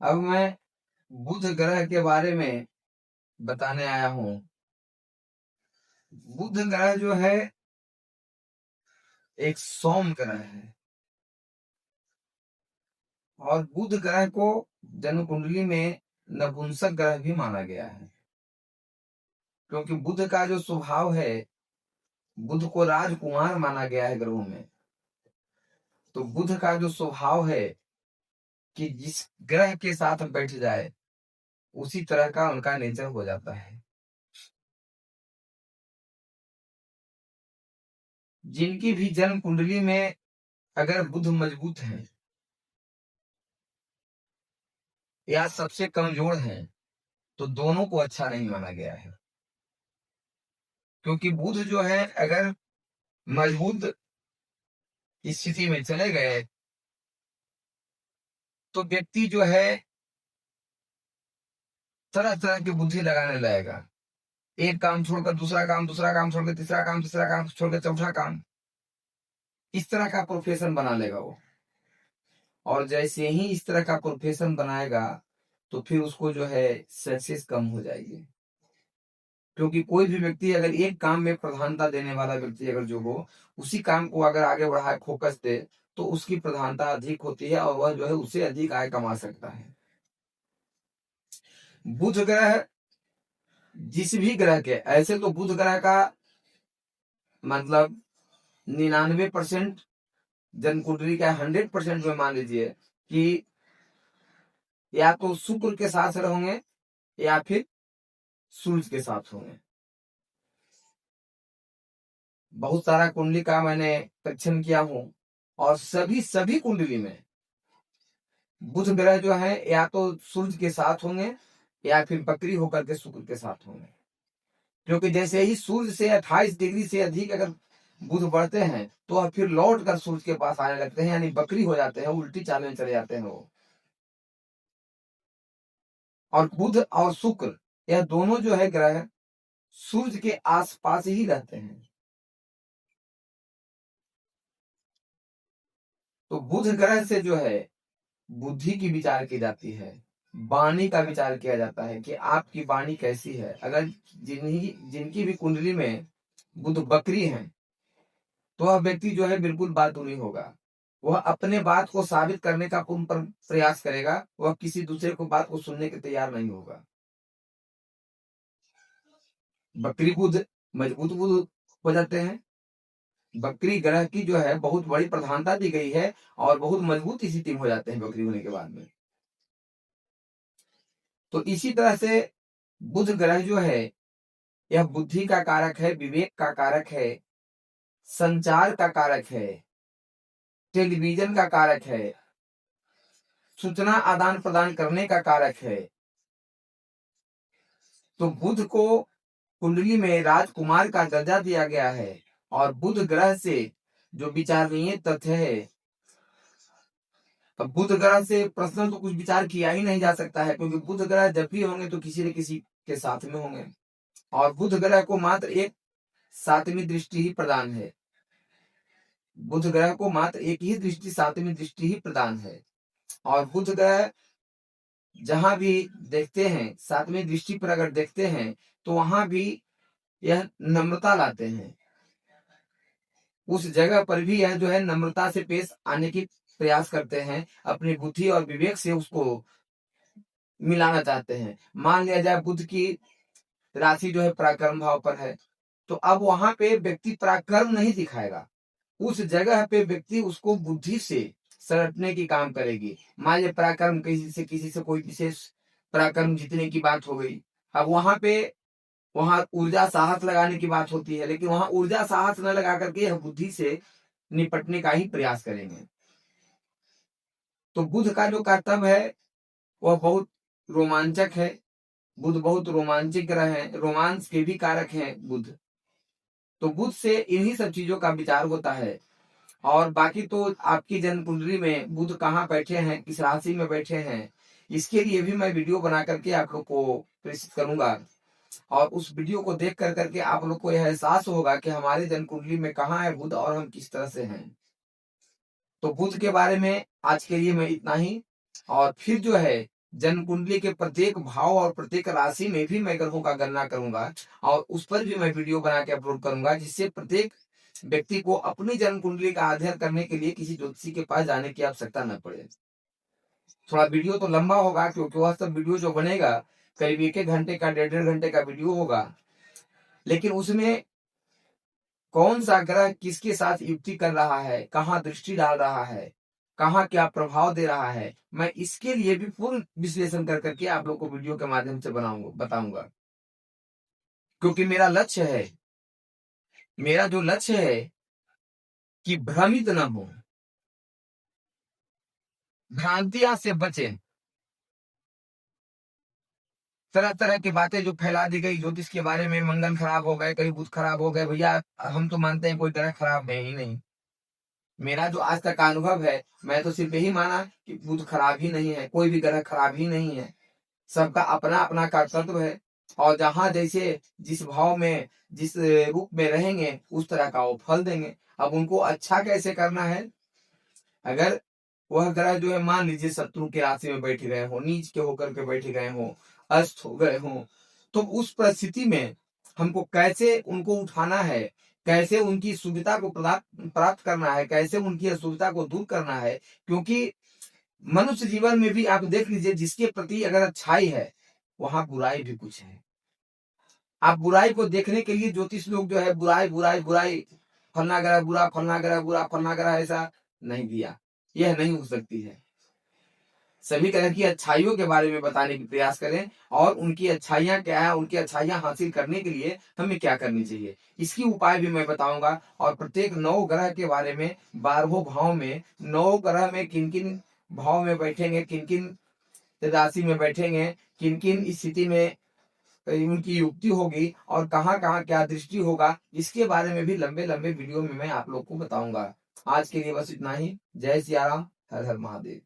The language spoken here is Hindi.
अब मैं बुध ग्रह के बारे में बताने आया हूं। बुध ग्रह जो है एक सोम ग्रह है और बुध ग्रह को जन्म कुंडली में नपुंसक ग्रह भी माना गया है, क्योंकि बुध का जो स्वभाव है, बुध को राजकुमार माना गया है ग्रहों में। तो बुध का जो स्वभाव है कि जिस ग्रह के साथ बैठ जाए उसी तरह का उनका नेचर हो जाता है। जिनकी भी जन्म कुंडली में अगर बुध मजबूत है या सबसे कमजोर है तो दोनों को अच्छा नहीं माना गया है, क्योंकि बुध जो है अगर मजबूत स्थिति में चले गए तो व्यक्ति जो है तरह तरह की बुद्धि लगाने लगेगा। एक काम छोड़कर दूसरा काम, दूसरा काम छोड़कर तीसरा काम, तीसरा काम छोड़कर चौथा काम, इस तरह का प्रोफेशन बना लेगा वो। और जैसे ही इस तरह का प्रोफेशन बनाएगा तो फिर उसको जो है सक्सेस कम हो जाएगी, क्योंकि कोई भी व्यक्ति अगर एक काम में प्रधानता देने वाला व्यक्ति अगर जो हो, उसी काम को अगर आगे बढ़ाए, फोकस दे, तो उसकी प्रधानता अधिक होती है और वह जो है उससे अधिक आय कमा सकता है। बुध ग्रह जिस भी ग्रह के, ऐसे तो बुध ग्रह का मतलब 99% जन्म कुंडली का 100% में मान लीजिए कि या तो शुक्र के साथ रहेंगे या फिर सूर्य के साथ होंगे। बहुत सारा कुंडली का मैंने परीक्षण किया हूं और सभी कुंडली में बुध ग्रह जो है या तो सूर्य के साथ होंगे या फिर बकरी होकर के शुक्र के साथ होंगे। क्योंकि जैसे ही सूर्य से 28 डिग्री से अधिक अगर बुध बढ़ते हैं तो अब फिर लौट कर सूर्य के पास आने लगते हैं, यानी बकरी हो जाते हैं, उल्टी चाल में चले जाते हैं वो। और बुध और शुक्र यह दोनों जो है ग्रह सूर्य के आसपास ही रहते हैं। तो बुध ग्रह से जो है बुद्धि की विचार की जाती है, वाणी का विचार किया जाता है कि आपकी वाणी कैसी है। अगर जिनकी भी कुंडली में बुध बकरी है तो वह व्यक्ति जो है बिल्कुल बातूनी नहीं होगा। वह अपने बात को साबित करने का पूर्ण प्रयास करेगा, वह किसी दूसरे को बात को सुनने के तैयार नहीं होगा। बकरी बुध मजबूत बुध हो जाते हैं। बकरी ग्रह की जो है बहुत बड़ी प्रधानता दी गई है और बहुत मजबूत स्थिति में हो जाते हैं बकरी होने के बाद में। तो इसी तरह से बुध ग्रह जो है यह बुद्धि का कारक है, विवेक का कारक है, संचार का कारक है, टेलीविजन का कारक है, सूचना आदान प्रदान करने का कारक है। तो बुध को कुंडली में राजकुमार का दर्जा दिया गया है और बुध ग्रह से जो विचारणीय तथ्य है, अब बुध ग्रह से प्रश्न तो कुछ विचार किया ही नहीं जा सकता है, क्योंकि बुध ग्रह जब भी होंगे तो किसी न किसी के साथ में होंगे। और बुध ग्रह को मात्र एक सातवीं दृष्टि ही प्रदान है। बुध ग्रह को मात्र एक ही दृष्टि, सातवीं दृष्टि ही प्रदान है। और बुध ग्रह जहां भी देखते हैं, सातवीं दृष्टि पर अगर देखते हैं तो वहां भी यह नम्रता लाते हैं। उस जगह पर भी यह जो है नम्रता से पेश आने की प्रयास करते हैं, अपनी बुद्धि और विवेक से उसको मिलाना चाहते हैं। मान लिया जाए बुध की राशि जो है पराक्रम भाव पर है, तो अब वहां पे व्यक्ति पराक्रम नहीं दिखाएगा, उस जगह पे व्यक्ति उसको बुद्धि से सड़टने की काम करेगी। मान लीजिए पराक्रम किसी से कोई विशेष पराक्रम जीतने की बात हो गई, अब वहां ऊर्जा साहस लगाने की बात होती है, लेकिन वहां ऊर्जा साहस न लगा करके यह बुद्धि से निपटने का ही प्रयास करेंगे। तो बुध का जो कर्तव्य है वह बहुत रोमांचक है। बुध बहुत रोमांचक ग्रह है, रोमांस के भी कारक है बुध। तो बुध से इन्हीं सब चीजों का विचार होता है। और बाकी तो आपकी जन्म कुंडली में बुध कहाँ बैठे हैं, किस राशि में बैठे हैं, इसके लिए भी मैं वीडियो बना करके आप लोग को प्रेषित करूंगा। और उस वीडियो को देख कर करके आप लोग को यह एहसास होगा कि हमारे जन्म कुंडली में कहाँ है बुध और हम किस तरह से हैं। तो बुध के बारे में आज के लिए मैं इतना ही। और फिर जो है जन्म कुंडली के प्रत्येक भाव और प्रत्येक राशि में भी मैं ग्रहों का गणना करूंगा और उस पर भी मैं वीडियो बना के अपलोड करूंगा, जिससे प्रत्येक व्यक्ति को अपनी जन्म कुंडली का अध्ययन करने के लिए किसी ज्योतिषी के पास जाने की आवश्यकता न पड़े। थोड़ा वीडियो तो लंबा होगा, क्योंकि वह सब वीडियो जो बनेगा करीब 1-1 घंटे का, 1.5 घंटे का वीडियो होगा, लेकिन उसमें कौन सा ग्रह किसके साथ युक्ति कर रहा है, कहाँ दृष्टि डाल रहा है, कहाँ क्या प्रभाव दे रहा है, मैं इसके लिए भी पूर्ण विश्लेषण कर करके आप लोग को वीडियो के माध्यम से बताऊंगा। क्योंकि मेरा जो लक्ष्य है कि भ्रमित न हो, भ्रांतियां से बचें। तरह तरह की बातें जो फैला दी गई ज्योतिष के बारे में, मंगल खराब हो गए, कहीं बुध खराब हो गए, भैया हम तो मानते हैं कोई ग्रह खराब है ही नहीं। मेरा जो आज तक का अनुभव है, मैं तो सिर्फ यही माना कि बुध खराब ही नहीं है, कोई भी ग्रह खराब ही नहीं है, सबका अपना अपना कर्तव्य है, और जहां जैसे जिस भाव में जिस रूप में रहेंगे उस तरह का वो फल देंगे। अब उनको अच्छा कैसे करना है, अगर वह ग्रह जो है मान लीजिए शत्रु के राशि में बैठ गए हो, नीच के होकर के बैठ गए हो, अस्त हो गए हो, तो उस परिस्थिति में हमको कैसे उनको उठाना है, कैसे उनकी सुविधा को प्राप्त करना है, कैसे उनकी असुविधा को दूर करना है। क्योंकि मनुष्य जीवन में भी आप देख लीजिए, जिसके प्रति अगर अच्छाई है वहां बुराई भी कुछ है। आप बुराई को देखने के लिए ज्योतिष लोग जो है बुराई बुराई बुराई, फलना ग्रह बुरा, फलना ग्रह बुरा, फलना ग्रह ऐसा नहीं दिया, यह नहीं हो सकती है। सभी तरह की अच्छाइयों के बारे में बताने की प्रयास करें, और उनकी अच्छाइयां क्या है, उनकी अच्छाइयां हासिल करने के लिए हमें क्या करनी चाहिए, इसकी उपाय भी मैं बताऊंगा। और प्रत्येक 9 ग्रह के बारे में, 12 भाव में 9 ग्रह में किन किन भाव में बैठेंगे, किन किन राशि में बैठेंगे, किन किन स्थिति में उनकी युक्ति होगी, और कहाँ कहाँ क्या दृष्टि होगा, इसके बारे में भी लंबे लंबे वीडियो में मैं आप लोग को बताऊंगा। आज के लिए बस इतना ही। जय सिया राम, हर हर महादेव।